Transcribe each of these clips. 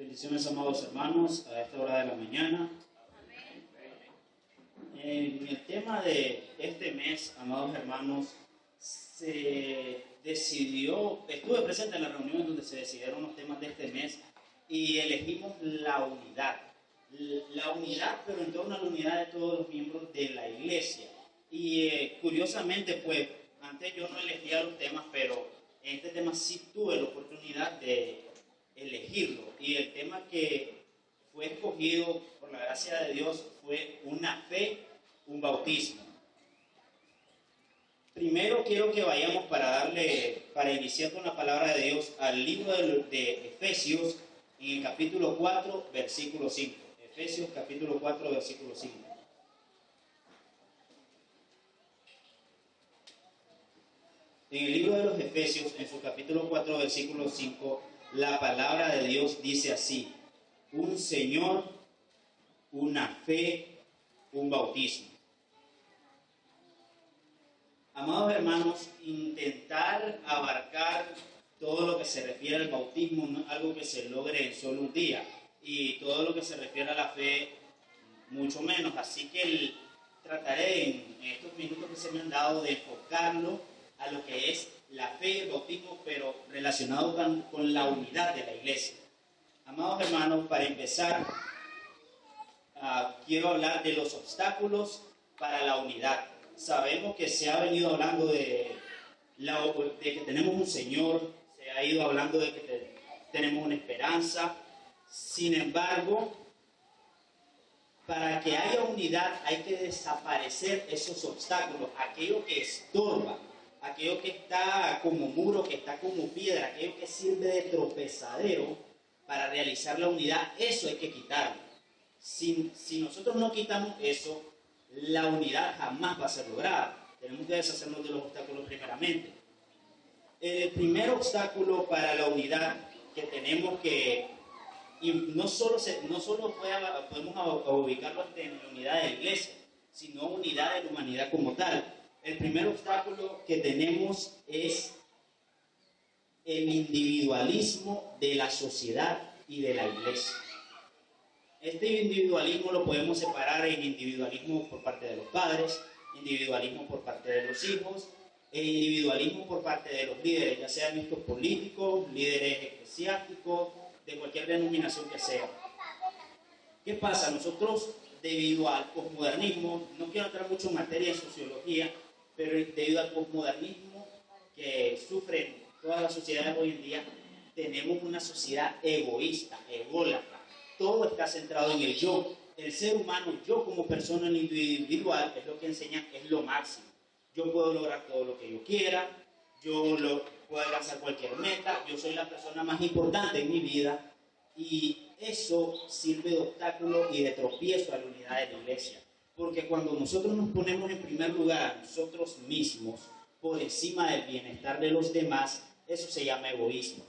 Bendiciones, amados hermanos, a esta hora de la mañana. En el tema de este mes, amados hermanos, se decidió, estuve presente en la reunión donde se decidieron los temas de este mes y elegimos la unidad. La unidad, pero en torno a la unidad de todos los miembros de la iglesia. Y curiosamente, pues, antes yo no elegía los temas, pero en este tema sí tuve la oportunidad de elegirlo. Y el tema que fue escogido por la gracia de Dios fue una fe, un bautismo. Primero quiero que vayamos para iniciar con la palabra de Dios al libro de Efesios, en el capítulo 4, versículo 5. Efesios capítulo 4, versículo 5. En el libro de los Efesios, en su capítulo 4, versículo 5, la palabra de Dios dice así: un Señor, una fe, un bautismo. Amados hermanos, intentar abarcar todo lo que se refiere al bautismo no es algo que se logre en solo un día, y todo lo que se refiere a la fe mucho menos. Así que trataré en estos minutos que se me han dado de enfocarlo a lo que es la fe y el bautismo, pero relacionado con la unidad de la iglesia. Amados hermanos, para empezar, quiero hablar de los obstáculos para la unidad. Sabemos que se ha venido hablando de que tenemos un Señor, se ha ido hablando de que tenemos una esperanza. Sin embargo, para que haya unidad hay que desaparecer esos obstáculos, aquello que estorba, aquello que está como muro, que está como piedra, aquello que sirve de tropezadero para realizar la unidad. Eso hay que quitarlo. Si nosotros no quitamos eso, la unidad jamás va a ser lograda. Tenemos que deshacernos de los obstáculos primeramente. El primer obstáculo para la unidad que tenemos que, y no solo podemos ubicarlo en la unidad de la iglesia, sino unidad de la humanidad como tal. El primer obstáculo que tenemos es el individualismo de la sociedad y de la iglesia. Este individualismo lo podemos separar en individualismo por parte de los padres, individualismo por parte de los hijos, e individualismo por parte de los líderes, ya sean estos políticos, líderes eclesiásticos, de cualquier denominación que sea. ¿Qué pasa? Nosotros, debido al posmodernismo, no quiero entrar mucho en materia de sociología, pero debido al posmodernismo que sufren todas las sociedades hoy en día, tenemos una sociedad egoísta, ególatra. Todo está centrado en el yo. El ser humano, yo como persona individual, es lo que enseña, es lo máximo. Yo puedo lograr todo lo que yo quiera, puedo alcanzar cualquier meta, yo soy la persona más importante en mi vida, y eso sirve de obstáculo y de tropiezo a la unidad de la iglesia. Porque cuando nosotros nos ponemos en primer lugar a nosotros mismos, por encima del bienestar de los demás, eso se llama egoísmo.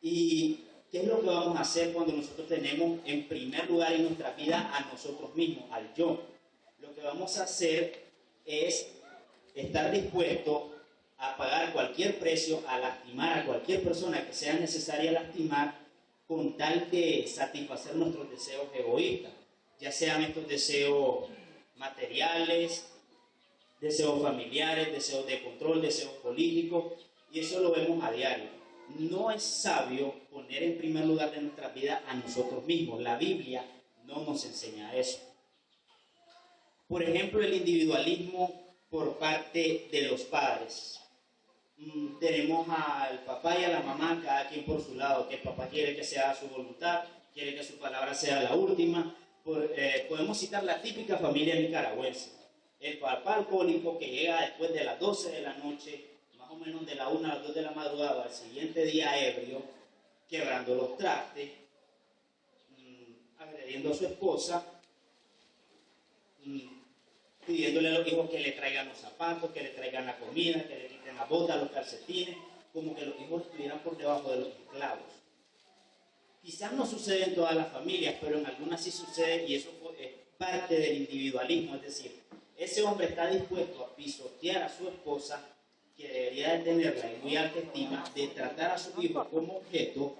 ¿Y qué es lo que vamos a hacer cuando nosotros tenemos en primer lugar en nuestra vida a nosotros mismos, al yo? Lo que vamos a hacer es estar dispuesto a pagar cualquier precio, a lastimar a cualquier persona que sea necesaria lastimar, con tal de satisfacer nuestros deseos egoístas, ya sean estos deseos materiales, deseos familiares, deseos de control, deseos políticos, y eso lo vemos a diario. No es sabio poner en primer lugar de nuestra vida a nosotros mismos. La Biblia no nos enseña eso. Por ejemplo, el individualismo por parte de los padres. Tenemos al papá y a la mamá, cada quien por su lado, que el papá quiere que sea su voluntad, quiere que su palabra sea la última. Podemos citar la típica familia nicaragüense. El papá alcohólico que llega después de las 12 de la noche, más o menos de la 1 a las 2 de la madrugada, al siguiente día ebrio, quebrando los trastes, agrediendo a su esposa, pidiéndole a los hijos que le traigan los zapatos, que le traigan la comida, que le quiten las botas, los calcetines, como que los hijos estuvieran por debajo de los esclavos. Quizás no sucede en todas las familias, pero en algunas sí sucede, y eso es parte del individualismo. Es decir, ese hombre está dispuesto a pisotear a su esposa, que debería de tenerla en muy alta estima, de tratar a sus hijos como objeto,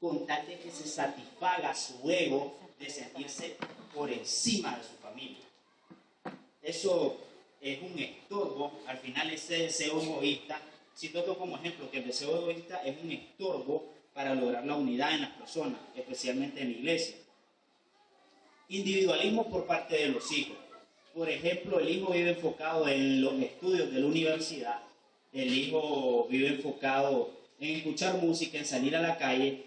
con tal de que se satisfaga su ego de sentirse por encima de su familia. Eso es un estorbo. Al final ese deseo egoísta, si toco como ejemplo que el deseo egoísta es un estorbo para lograr la unidad en las personas, especialmente en la iglesia. Individualismo por parte de los hijos. Por ejemplo, el hijo vive enfocado en los estudios de la universidad, el hijo vive enfocado en escuchar música, en salir a la calle.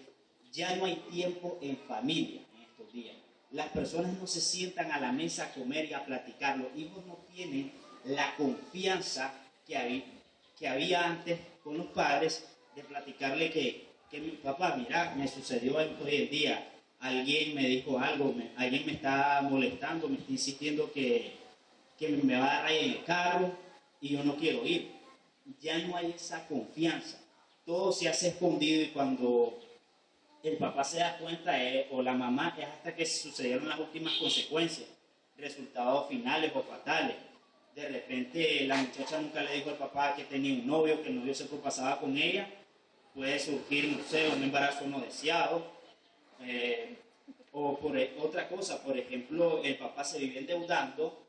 Ya no hay tiempo en familia en estos días. Las personas no se sientan a la mesa a comer y a platicar. Los hijos no tienen la confianza que había antes con los padres de platicarle que mi papá, mira, me sucedió esto hoy en día. Alguien me dijo algo, alguien me está molestando, me está insistiendo que me va a dar raya en el carro y yo no quiero ir. Ya no hay esa confianza. Todo se hace escondido y cuando el papá se da cuenta o la mamá es hasta que sucedieron las últimas consecuencias, resultados finales o fatales. De repente la muchacha nunca le dijo al papá que tenía un novio, que el novio se propasaba con ella. Puede surgir, no sé, un embarazo no deseado. O por otra cosa, por ejemplo, el papá se vive endeudando,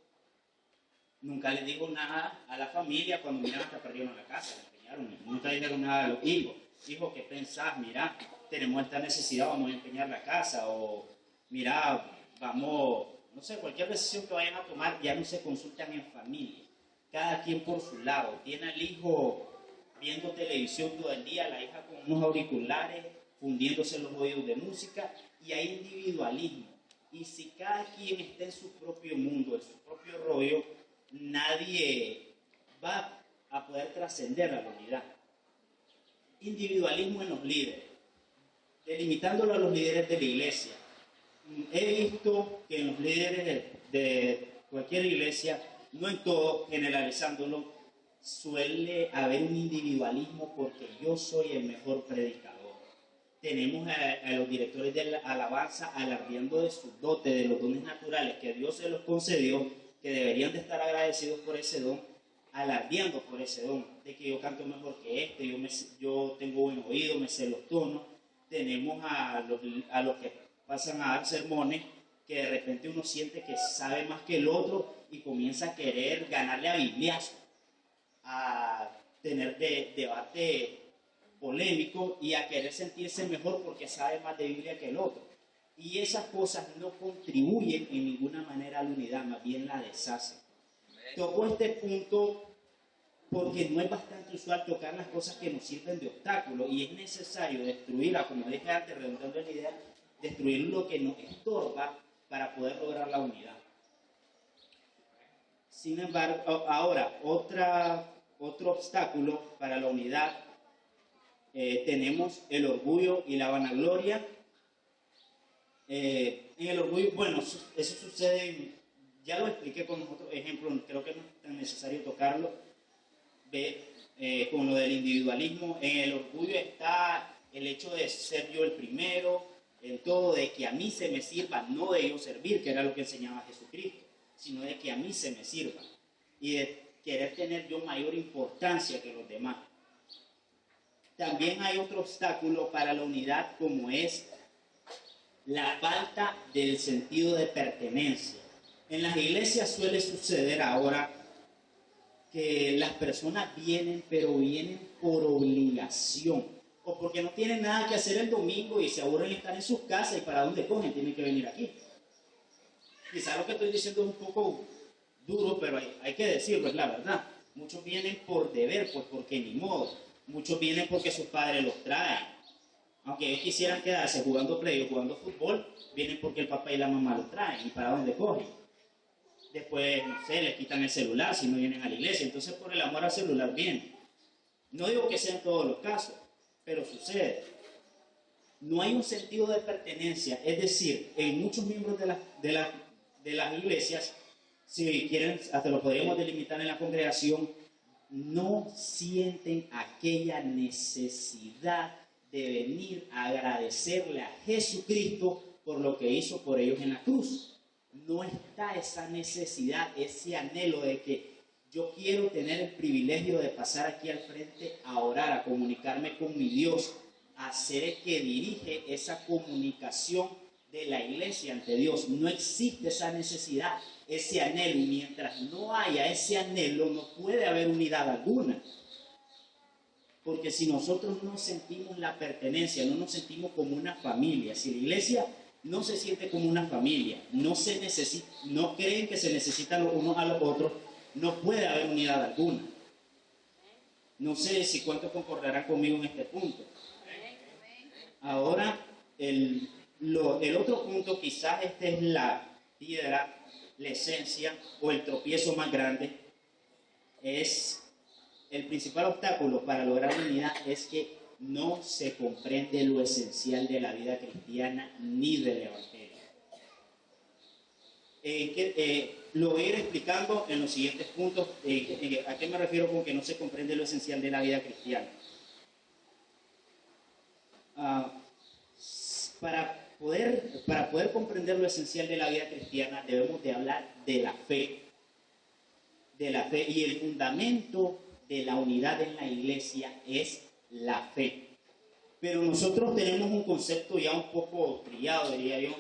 nunca le dijo nada a la familia, cuando miran hasta perdieron la casa, le empeñaron, nunca dijeron nada a los hijos. Hijo, ¿qué pensás? Mira, tenemos esta necesidad, vamos a empeñar la casa, o mira, vamos, no sé, cualquier decisión que vayan a tomar, ya no se consultan en familia, cada quien por su lado. Tiene al hijo viendo televisión todo el día, la hija con unos auriculares, fundiéndose los oídos de música, y hay individualismo. Y si cada quien está en su propio mundo, en su propio rollo, nadie va a poder trascender a la unidad. Individualismo en los líderes, delimitándolo a los líderes de la iglesia. He visto que en los líderes de cualquier iglesia, no en todo, generalizándolo, suele haber un individualismo porque yo soy el mejor predicador. Tenemos a los directores de la alabanza alardeando de sus dotes, de los dones naturales que Dios se los concedió, que deberían de estar agradecidos por ese don, alardeando por ese don, de que yo canto mejor que este, yo tengo buen oído, me sé los tonos. Tenemos a los que pasan a dar sermones, que de repente uno siente que sabe más que el otro y comienza a querer ganarle a bibliazo, a tener debate polémico y a querer sentirse mejor porque sabe más de Biblia que el otro. Y esas cosas no contribuyen en ninguna manera a la unidad, más bien la deshacen. Tocó este punto porque no es bastante usual tocar las cosas que nos sirven de obstáculo y es necesario destruirla, como dije antes, redundando en la idea, destruir lo que nos estorba para poder lograr la unidad. Sin embargo, ahora, otro obstáculo para la unidad, tenemos el orgullo y la vanagloria. En el orgullo, bueno, eso sucede, ya lo expliqué con otro ejemplo, creo que no es tan necesario tocarlo. Con lo del individualismo, en el orgullo está el hecho de ser yo el primero, en todo, de que a mí se me sirva, no de yo servir, que era lo que enseñaba Jesucristo, sino de que a mí se me sirva, y de querer tener yo mayor importancia que los demás. También hay otro obstáculo para la unidad, como es la falta del sentido de pertenencia. En las iglesias suele suceder ahora que las personas vienen, pero vienen por obligación, o porque no tienen nada que hacer el domingo y se aburren de estar en sus casas, y para dónde cogen, tienen que venir aquí. Quizás lo que estoy diciendo es un poco duro, pero hay que decirlo, es la verdad. Muchos vienen por deber, pues porque ni modo. Muchos vienen porque sus padres los traen. Aunque ellos quisieran quedarse jugando play o jugando fútbol, vienen porque el papá y la mamá los traen. ¿Y para dónde cogen? Después, no sé, les quitan el celular si no vienen a la iglesia. Entonces, por el amor al celular vienen. No digo que sean todos los casos, pero sucede. No hay un sentido de pertenencia. Es decir, en muchos miembros de las iglesias, si quieren, hasta lo podríamos delimitar en la congregación, no sienten aquella necesidad de venir a agradecerle a Jesucristo por lo que hizo por ellos en la cruz. No está esa necesidad, ese anhelo de que yo quiero tener el privilegio de pasar aquí al frente a orar, a comunicarme con mi Dios, a ser el que dirige esa comunicación de la iglesia ante Dios. No existe esa necesidad, ese anhelo. Y mientras no haya ese anhelo, no puede haber unidad alguna. Porque si nosotros no sentimos la pertenencia, no nos sentimos como una familia, si la iglesia no se siente como una familia, no creen que se necesitan los unos a los otros, no puede haber unidad alguna. No sé si cuántos concordarán conmigo en este punto. Ahora, el otro punto, quizás esta es la piedra, la esencia o el tropiezo más grande, es el principal obstáculo para lograr unidad es que no se comprende lo esencial de la vida cristiana ni del evangelio. Lo voy a ir explicando en los siguientes puntos. ¿A qué me refiero con que no se comprende lo esencial de la vida cristiana? Para poder comprender lo esencial de la vida cristiana debemos de hablar de la fe. De la fe, y el fundamento de la unidad en la iglesia es la fe. Pero nosotros tenemos un concepto ya un poco trillado, diría yo,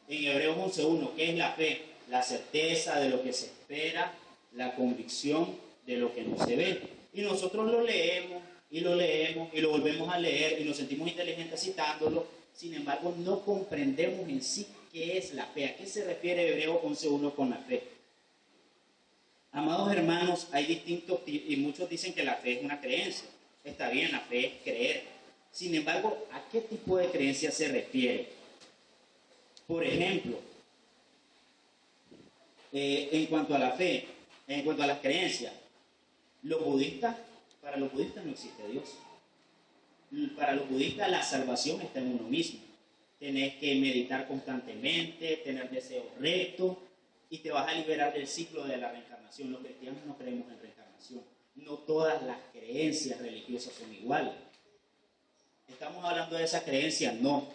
en Hebreos 11:1, ¿qué es la fe? La certeza de lo que se espera, la convicción de lo que no se ve. Y nosotros lo leemos y lo leemos y lo volvemos a leer y nos sentimos inteligentes citándolo. Sin embargo, no comprendemos en sí qué es la fe. ¿A qué se refiere Hebreos 11:1 con la fe? Amados hermanos, hay distintos, y muchos dicen que la fe es una creencia. Está bien, la fe es creer. Sin embargo, ¿a qué tipo de creencia se refiere? Por ejemplo, en cuanto a la fe, en cuanto a las creencias, para los budistas no existe Dios. Para los budistas la salvación está en uno mismo. Tenés que meditar constantemente, tener deseos rectos, y te vas a liberar del ciclo de la reencarnación. Los cristianos no creemos en reencarnación. No todas las creencias religiosas son iguales. ¿Estamos hablando de esa creencia? No.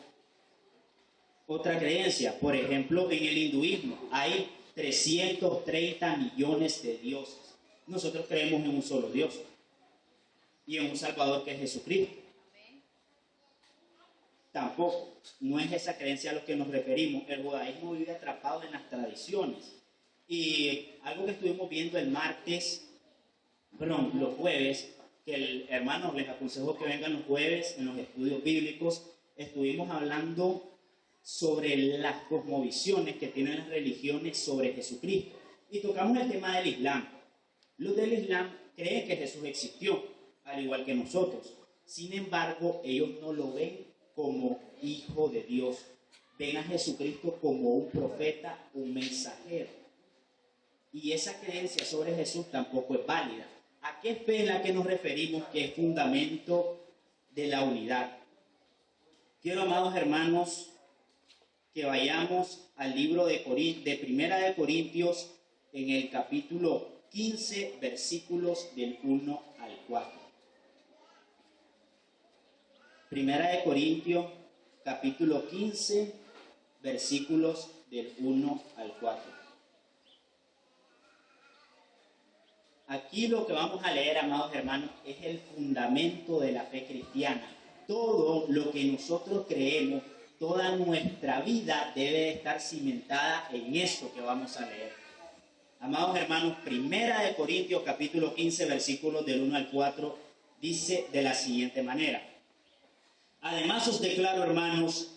Otra creencia, por ejemplo, en el hinduismo hay 330 millones de dioses. Nosotros creemos en un solo Dios y en un Salvador que es Jesucristo. Tampoco, no es esa creencia a lo que nos referimos. El judaísmo vive atrapado en las tradiciones. Y algo que estuvimos viendo los jueves, que el hermano les aconsejo que vengan los jueves en los estudios bíblicos, estuvimos hablando sobre las cosmovisiones que tienen las religiones sobre Jesucristo. Y tocamos el tema del Islam. Los del Islam creen que Jesús existió, al igual que nosotros. Sin embargo, ellos no lo ven como hijo de Dios. Ven a Jesucristo como un profeta, un mensajero. Y esa creencia sobre Jesús tampoco es válida. ¿A qué fe es la que nos referimos que es fundamento de la unidad? Quiero, amados hermanos, que vayamos al libro de Primera de Corintios en el capítulo 15, versículos del 1 al 4. Primera de Corintios, capítulo 15, versículos del 1 al 4. Aquí lo que vamos a leer, amados hermanos, es el fundamento de la fe cristiana. Todo lo que nosotros creemos, toda nuestra vida debe estar cimentada en esto que vamos a leer. Amados hermanos, Primera de Corintios, capítulo 15, versículos del 1 al 4, dice de la siguiente manera. Además os declaro, hermanos,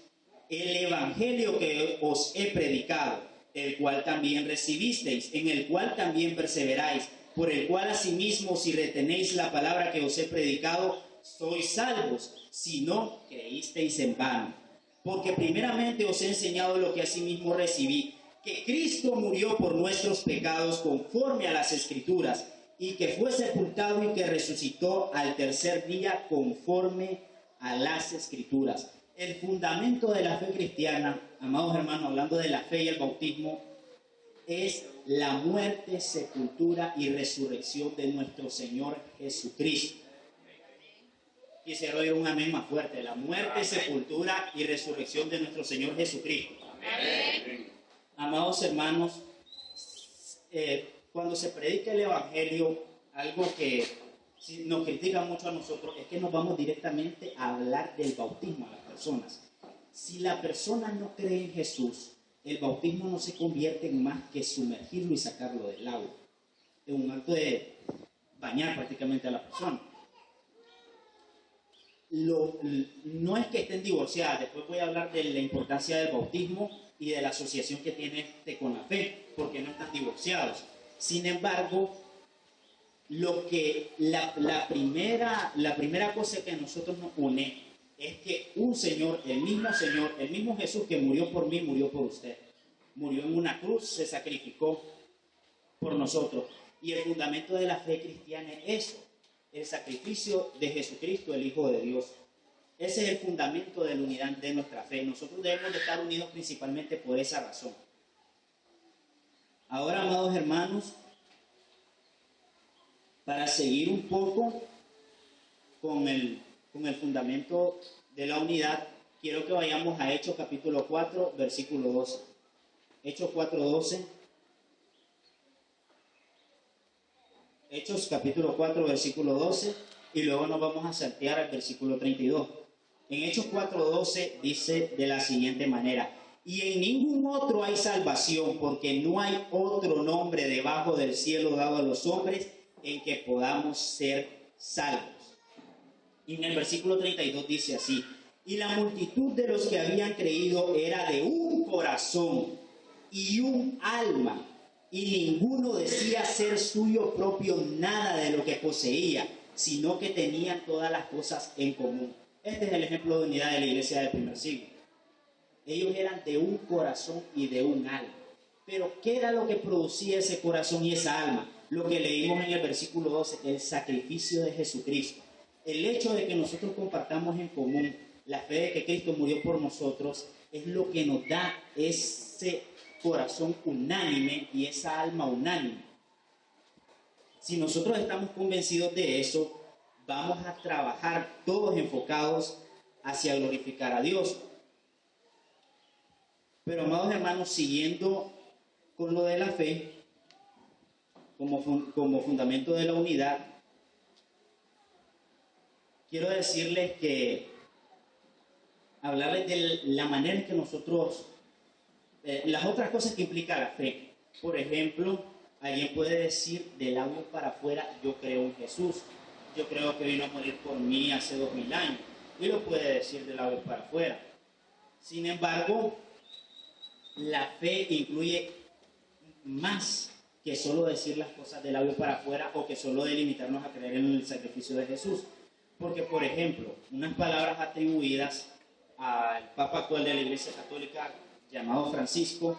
el evangelio que os he predicado, el cual también recibisteis, en el cual también perseveráis, por el cual asimismo, si retenéis la palabra que os he predicado, sois salvos, si no creísteis en vano. Porque primeramente os he enseñado lo que asimismo recibí, que Cristo murió por nuestros pecados conforme a las Escrituras, y que fue sepultado y que resucitó al tercer día conforme a las Escrituras. El fundamento de la fe cristiana, amados hermanos, hablando de la fe y el bautismo, es la muerte, sepultura y resurrección de nuestro Señor Jesucristo. Quisiera oír un amén más fuerte. La muerte, sepultura y resurrección de nuestro Señor Jesucristo. Amén. Amados hermanos, cuando se predica el Evangelio, algo que si nos critican mucho a nosotros, es que nos vamos directamente a hablar del bautismo a las personas. Si la persona no cree en Jesús, el bautismo no se convierte en más que sumergirlo y sacarlo del agua. Es un acto de bañar prácticamente a la persona. No es que estén divorciadas, después voy a hablar de la importancia del bautismo y de la asociación que tiene con la fe, porque no están divorciados. Sin embargo, la primera cosa que a nosotros nos une es que un Señor, el mismo Jesús que murió por mí, murió por usted. Murió en una cruz, se sacrificó por nosotros. Y el fundamento de la fe cristiana es eso, el sacrificio de Jesucristo, el Hijo de Dios. Ese es el fundamento de la unidad de nuestra fe. Nosotros debemos de estar unidos principalmente por esa razón. Ahora, amados hermanos, para seguir un poco con el fundamento de la unidad, quiero que vayamos a Hechos capítulo 4, versículo 12. Hechos 4, 12. Hechos capítulo 4, versículo 12, y luego nos vamos a saltear al versículo 32. En Hechos 4, 12 dice de la siguiente manera: y en ningún otro hay salvación, porque no hay otro nombre debajo del cielo dado a los hombres en que podamos ser salvos. Y en el versículo 32 dice así: y la multitud de los que habían creído era de un corazón y un alma, y ninguno decía ser suyo propio nada de lo que poseía, sino que tenían todas las cosas en común. Este es el ejemplo de unidad de la iglesia del primer siglo. Ellos eran de un corazón y de un alma. Pero ¿qué era lo que producía ese corazón y esa alma? Lo que leímos en el versículo 12, el sacrificio de Jesucristo. El hecho de que nosotros compartamos en común la fe de que Cristo murió por nosotros es lo que nos da ese corazón unánime y esa alma unánime. Si nosotros estamos convencidos de eso, vamos a trabajar todos enfocados hacia glorificar a Dios. Pero, amados hermanos, siguiendo con lo de la fe como fundamento de la unidad, quiero decirles que hablarles de la manera en que nosotros, las otras cosas que implica la fe. Por ejemplo, alguien puede decir del labios para afuera: yo creo en Jesús, yo creo que vino a morir por mí hace 2000 años, y lo puede decir de labios para afuera. Sin embargo, la fe incluye más que solo decir las cosas de labios para afuera, o que solo delimitarnos a creer en el sacrificio de Jesús. Porque, por ejemplo, unas palabras atribuidas al Papa actual de la Iglesia Católica, llamado Francisco,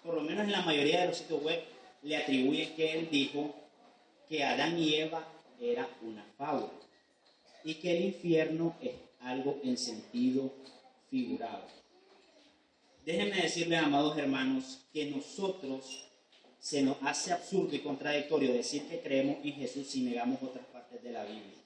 por lo menos en la mayoría de los sitios web, le atribuyen que él dijo que Adán y Eva era una fábula y que el infierno es algo en sentido figurado. Déjenme decirles, amados hermanos, que nosotros se nos hace absurdo y contradictorio decir que creemos en Jesús si negamos otras partes de la Biblia.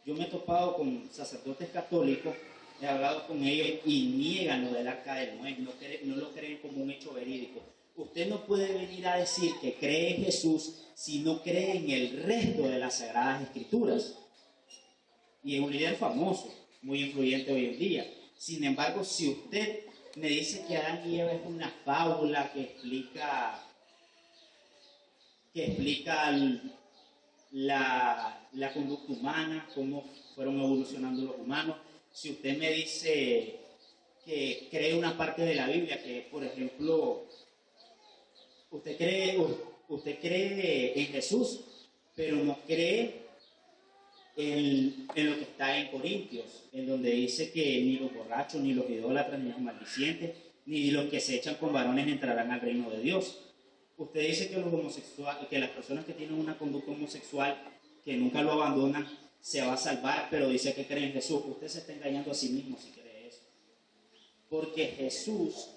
Yo me he topado con sacerdotes católicos, he hablado con ellos y niegan lo del Arca de Noé, no lo creen como un hecho verídico. Usted no puede venir a decir que cree en Jesús si no cree en el resto de las Sagradas Escrituras. Y es un líder famoso, muy influyente hoy en día. Sin embargo, si usted me dice que Adán y Eva es una fábula que explica la conducta humana, cómo fueron evolucionando los humanos, si usted me dice que cree una parte de la Biblia, que por ejemplo, usted cree en Jesús, pero no cree en lo que está en Corintios, en donde dice que ni los borrachos, ni los idólatras, ni los maldicientes, ni los que se echan con varones entrarán al reino de Dios. Usted dice que los homosexuales, que las personas que tienen una conducta homosexual, que nunca lo abandonan, se va a salvar, pero dice que cree en Jesús. Usted se está engañando a sí mismo si cree eso. Porque Jesús,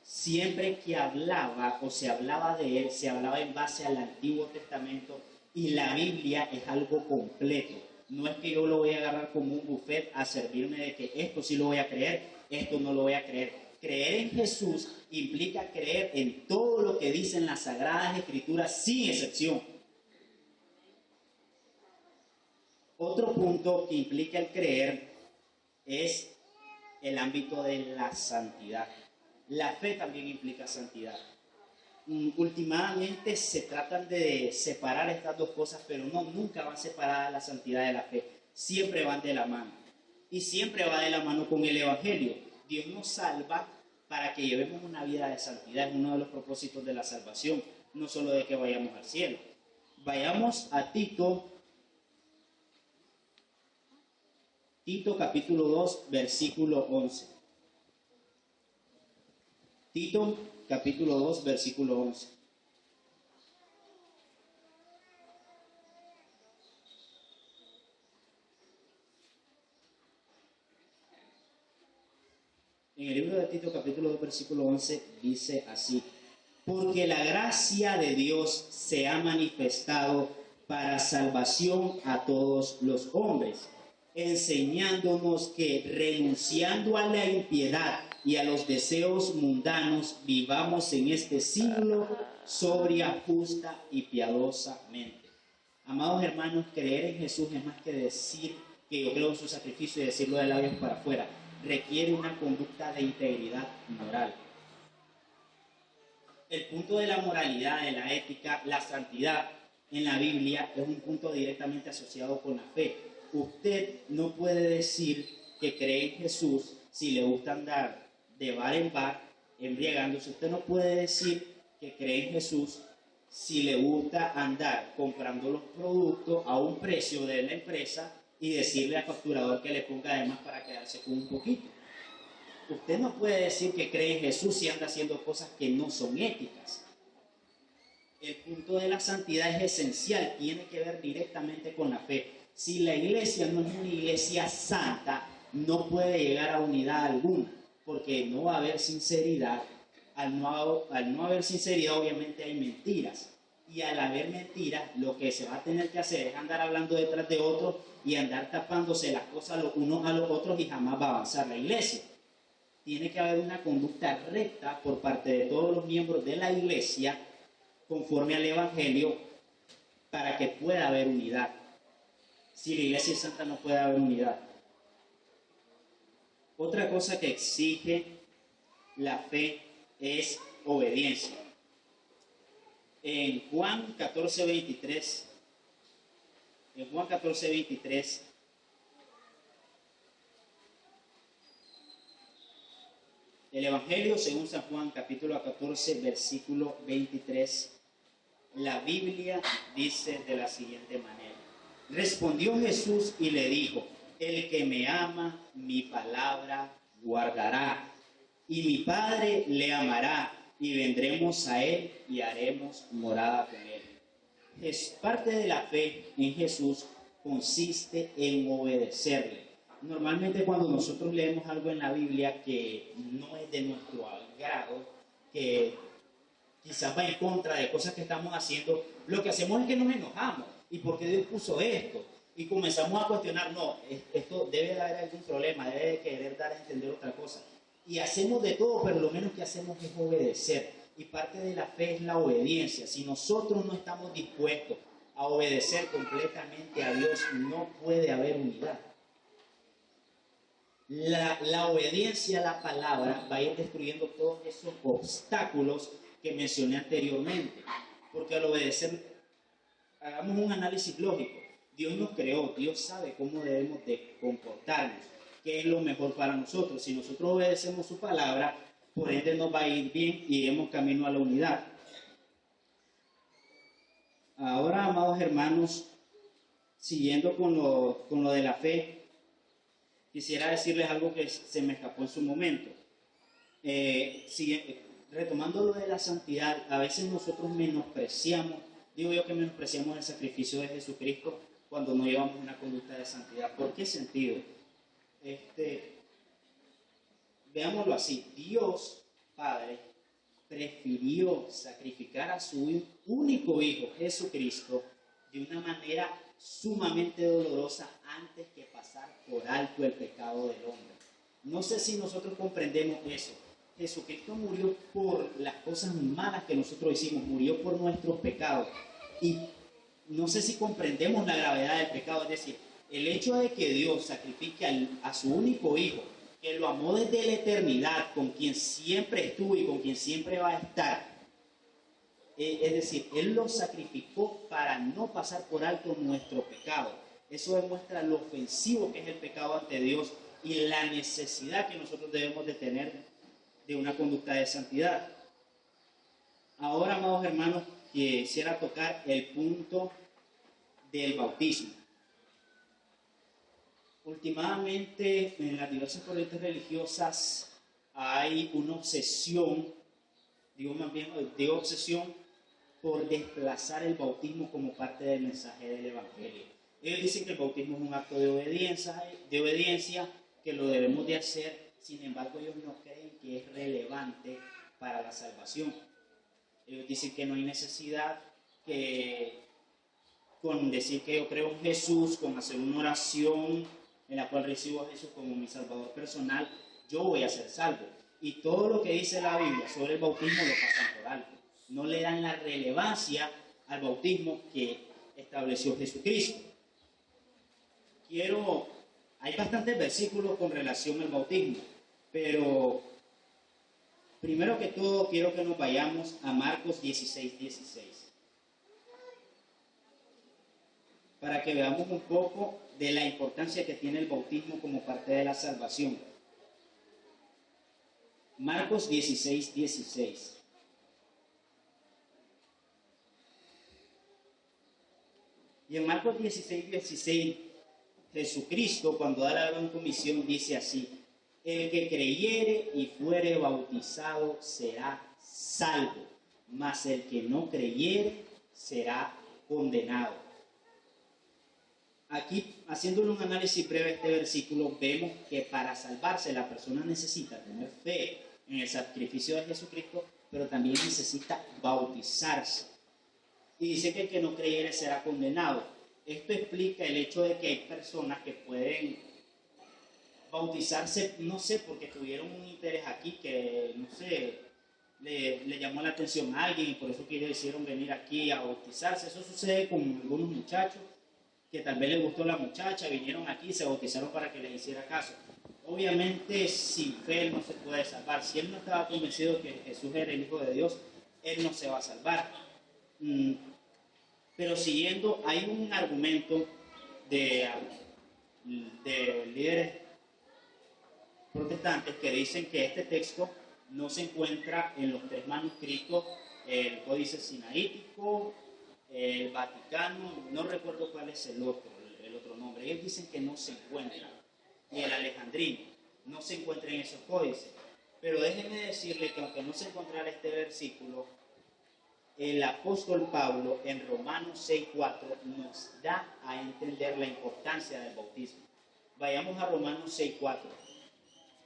siempre que hablaba o se hablaba de él, se hablaba en base al Antiguo Testamento, y la Biblia es algo completo. No es que yo lo voy a agarrar como un buffet a servirme de que esto sí lo voy a creer, esto no lo voy a creer. Creer en Jesús implica creer en todo lo que dicen las Sagradas Escrituras sin excepción. Otro punto que implica el creer es el ámbito de la santidad. La fe también implica santidad. Últimamente se tratan de separar estas dos cosas, pero no, nunca van separadas la santidad de la fe. Siempre van de la mano. Y siempre va de la mano con el Evangelio. Dios nos salva para que llevemos una vida de santidad. Es uno de los propósitos de la salvación, no solo de que vayamos al cielo. Vayamos a Tito capítulo 2, versículo 11. Tito capítulo 2, versículo 11. En el libro de Tito capítulo 2, versículo 11 dice así: porque la gracia de Dios se ha manifestado para salvación a todos los hombres, enseñándonos que renunciando a la impiedad y a los deseos mundanos, vivamos en este siglo sobria, justa y piadosamente. Amados hermanos, creer en Jesús es más que decir que yo creo en su sacrificio y decirlo de labios para afuera. Requiere una conducta de integridad moral. El punto de la moralidad, de la ética, la santidad en la Biblia es un punto directamente asociado con la fe. Usted no puede decir que cree en Jesús si le gusta andar de bar en bar embriagándose. Usted no puede decir que cree en Jesús si le gusta andar comprando los productos a un precio de la empresa y decirle al facturador que le ponga además para quedarse con un poquito. Usted no puede decir que cree en Jesús si anda haciendo cosas que no son éticas. El punto de la santidad es esencial, tiene que ver directamente con la fe. Si la iglesia no es una iglesia santa, no puede llegar a unidad alguna, porque no va a haber sinceridad. Al no haber sinceridad, obviamente hay mentiras. Y al haber mentiras, lo que se va a tener que hacer es andar hablando detrás de otros y andar tapándose las cosas los unos a los otros y jamás va a avanzar la iglesia. Tiene que haber una conducta recta por parte de todos los miembros de la iglesia conforme al Evangelio para que pueda haber unidad. Si la iglesia es santa no puede haber unidad. Otra cosa que exige la fe es obediencia. En Juan 14:23, el Evangelio según San Juan, capítulo 14, versículo 23, la Biblia dice de la siguiente manera: respondió Jesús y le dijo: el que me ama, mi palabra guardará, y mi Padre le amará, y vendremos a él y haremos morada con él. Parte de la fe en Jesús consiste en obedecerle. Normalmente cuando nosotros leemos algo en la Biblia que no es de nuestro agrado, que quizás va en contra de cosas que estamos haciendo, lo que hacemos es que nos enojamos. ¿Y por qué Dios puso esto? Y comenzamos a cuestionar, no, esto debe de haber algún problema, debe de querer dar a entender otra cosa. Y hacemos de todo, pero lo menos que hacemos es obedecer. Y parte de la fe es la obediencia. Si nosotros no estamos dispuestos a obedecer completamente a Dios, no puede haber unidad. La obediencia a la palabra va a ir destruyendo todos esos obstáculos que mencioné anteriormente. Porque al obedecer, hagamos un análisis lógico. Dios nos creó, Dios sabe cómo debemos de comportarnos, qué es lo mejor para nosotros. Si nosotros obedecemos su palabra, por ende nos va a ir bien y iremos camino a la unidad. Ahora, amados hermanos, siguiendo con lo de la fe, quisiera decirles algo que se me escapó en su momento. Retomando lo de la santidad, a veces nosotros menospreciamos, digo yo que menospreciamos el sacrificio de Jesucristo cuando no llevamos una conducta de santidad. ¿Por qué sentido? Veámoslo así: Dios Padre prefirió sacrificar a su único Hijo Jesucristo de una manera sumamente dolorosa antes que pasar por alto el pecado del hombre. No sé si nosotros comprendemos eso. Jesucristo murió por las cosas malas que nosotros hicimos, murió por nuestros pecados. Y no sé si comprendemos la gravedad del pecado. Es decir, El hecho de que Dios sacrifique a su único hijo, que lo amó desde la eternidad, con quien siempre estuvo y con quien siempre va a estar, es decir, Él lo sacrificó para no pasar por alto nuestro pecado. Eso demuestra lo ofensivo que es el pecado ante Dios y la necesidad que nosotros debemos de tener de una conducta de santidad. Ahora, amados hermanos, quisiera tocar el punto del bautismo. Últimamente, en las diversas corrientes religiosas hay una obsesión, digo obsesión, por desplazar el bautismo como parte del mensaje del Evangelio. Ellos dicen que el bautismo es un acto de obediencia, que lo debemos de hacer. Sin embargo, ellos no creen que es relevante para la salvación. Ellos dicen que no hay necesidad que con decir que yo creo en Jesús, con hacer una oración en la cual recibo a Jesús como mi Salvador personal, yo voy a ser salvo. Y todo lo que dice la Biblia sobre el bautismo lo pasan por alto. No le dan la relevancia al bautismo que estableció Jesucristo. Hay bastantes versículos con relación al bautismo, pero primero que todo quiero que nos vayamos a Marcos 16:16, para que veamos un poco de la importancia que tiene el bautismo como parte de la salvación. Marcos 16:16. Y en Marcos 16:16, Jesucristo, cuando da la gran comisión, dice así: el que creyere y fuere bautizado será salvo, mas el que no creyere será condenado. Aquí, haciéndole un análisis breve a este versículo, vemos que para salvarse la persona necesita tener fe en el sacrificio de Jesucristo, pero también necesita bautizarse. Y dice que el que no creyere será condenado. Esto explica el hecho de que hay personas que pueden bautizarse, no sé, porque tuvieron un interés aquí que, no sé, le llamó la atención a alguien y por eso que ellos decidieron venir aquí a bautizarse. Eso sucede con algunos muchachos que tal vez les gustó la muchacha, vinieron aquí y se bautizaron para que les hiciera caso. Obviamente, sin fe él no se puede salvar. Si él no estaba convencido que Jesús era el Hijo de Dios, él no se va a salvar. Pero siguiendo, hay un argumento de líderes protestantes que dicen que este texto no se encuentra en los tres manuscritos, el Códice Sinaítico, el Vaticano, no recuerdo cuál es el otro nombre. Ellos dicen que no se encuentra, y el Alejandrino no se encuentra en esos códices. Pero déjenme decirle que aunque no se encontrara este versículo, el apóstol Pablo en Romanos 6:4 nos da a entender la importancia del bautismo. Vayamos a Romanos 6:4.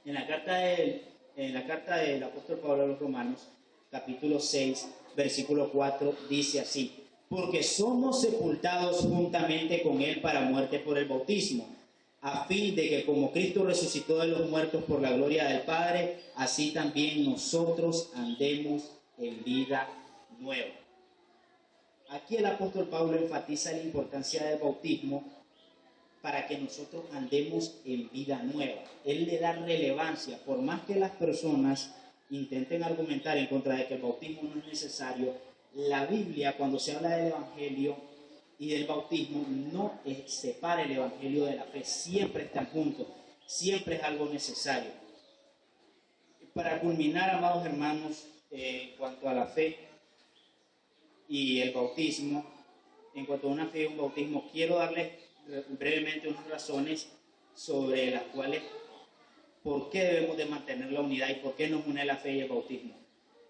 En la carta del apóstol Pablo a los Romanos, capítulo 6, versículo 4, dice así: porque somos sepultados juntamente con él para muerte por el bautismo, a fin de que como Cristo resucitó de los muertos por la gloria del Padre, así también nosotros andemos en vida nueva. Aquí el apóstol Pablo enfatiza la importancia del bautismo para que nosotros andemos en vida nueva. Él le da relevancia, por más que las personas intenten argumentar en contra de que el bautismo no es necesario. La Biblia, cuando se habla del Evangelio y del bautismo, no separa el Evangelio de la fe, siempre están juntos, siempre es algo necesario. Para culminar, amados hermanos, en cuanto a la fe y el bautismo, en cuanto a una fe y un bautismo, quiero darles brevemente unas razones sobre las cuales, por qué debemos de mantener la unidad y por qué nos une la fe y el bautismo.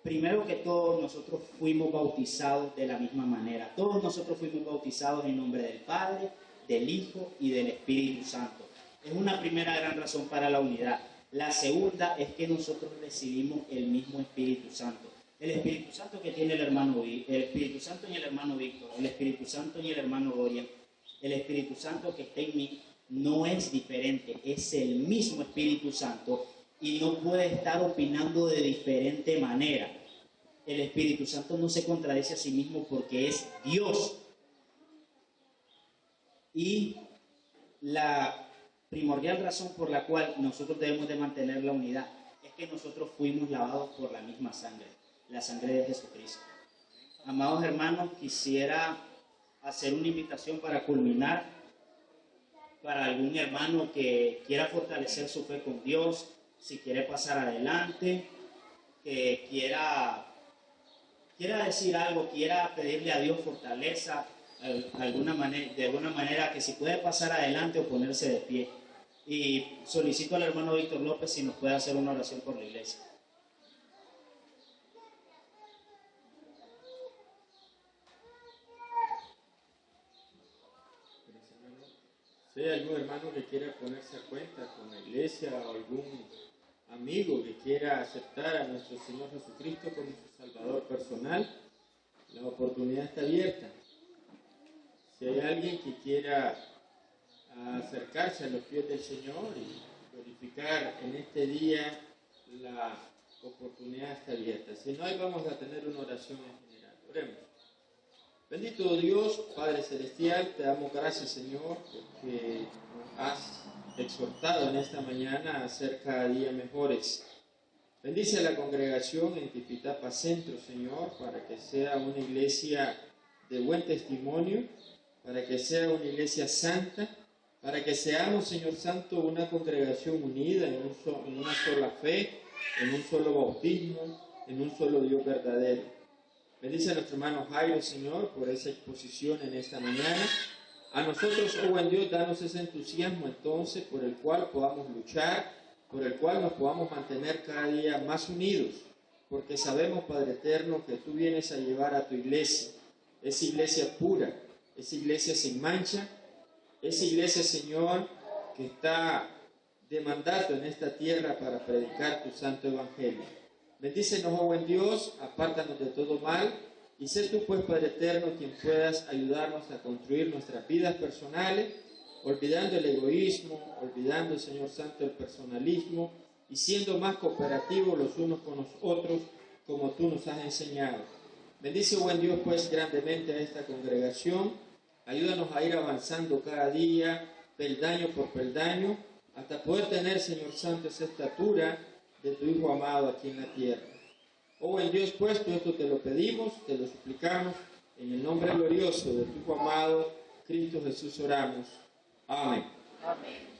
Primero que todo, nosotros fuimos bautizados de la misma manera. Todos nosotros fuimos bautizados en nombre del Padre, del Hijo y del Espíritu Santo. Es una primera gran razón para la unidad. La segunda es que nosotros recibimos el mismo Espíritu Santo. El Espíritu Santo que tiene el Espíritu Santo en el hermano Víctor, el Espíritu Santo en el hermano Dorian, el Espíritu Santo que está en mí no es diferente, es el mismo Espíritu Santo y no puede estar opinando de diferente manera. El Espíritu Santo no se contradice a sí mismo porque es Dios. Y la primordial razón por la cual nosotros debemos de mantener la unidad es que nosotros fuimos lavados por la misma sangre, la sangre de Jesucristo. Amados hermanos, quisiera hacer una invitación para culminar, para algún hermano que quiera fortalecer su fe con Dios, si quiere pasar adelante, que quiera decir algo, quiera pedirle a Dios fortaleza, de alguna manera que si puede pasar adelante o ponerse de pie. Y solicito al hermano Víctor López si nos puede hacer una oración por la iglesia. Si hay algún hermano que quiera ponerse a cuenta con la iglesia o algún amigo que quiera aceptar a nuestro Señor Jesucristo como su Salvador personal, la oportunidad está abierta. Si hay alguien que quiera acercarse a los pies del Señor y glorificar en este día, la oportunidad está abierta. Si no, ahí vamos a tener una oración en general. Oremos. Bendito Dios, Padre Celestial, te damos gracias, Señor, porque nos has exhortado en esta mañana a ser cada día mejores. Bendice a la congregación en Tipitapa Centro, Señor, para que sea una iglesia de buen testimonio, para que sea una iglesia santa, para que seamos, Señor Santo, una congregación unida en una sola fe, en un solo bautismo, en un solo Dios verdadero. Bendice a nuestro hermano Jairo, Señor, por esa exposición en esta mañana. A nosotros, oh buen Dios, danos ese entusiasmo entonces por el cual podamos luchar, por el cual nos podamos mantener cada día más unidos, porque sabemos, Padre Eterno, que tú vienes a llevar a tu iglesia, esa iglesia pura, esa iglesia sin mancha, esa iglesia, Señor, que está demandando en esta tierra para predicar tu santo evangelio. Bendícenos, oh buen Dios, apártanos de todo mal, y sé tú, pues, Padre Eterno, quien puedas ayudarnos a construir nuestras vidas personales, olvidando el egoísmo, olvidando, Señor Santo, el personalismo, y siendo más cooperativos los unos con los otros, como tú nos has enseñado. Bendice, oh buen Dios, pues, grandemente a esta congregación. Ayúdanos a ir avanzando cada día, peldaño por peldaño, hasta poder tener, Señor Santo, esa estatura de tu Hijo amado aquí en la tierra. Oh buen Dios, pues, todo esto te lo pedimos, te lo suplicamos, en el nombre glorioso de tu Hijo amado, Cristo Jesús oramos. Amén. Amén.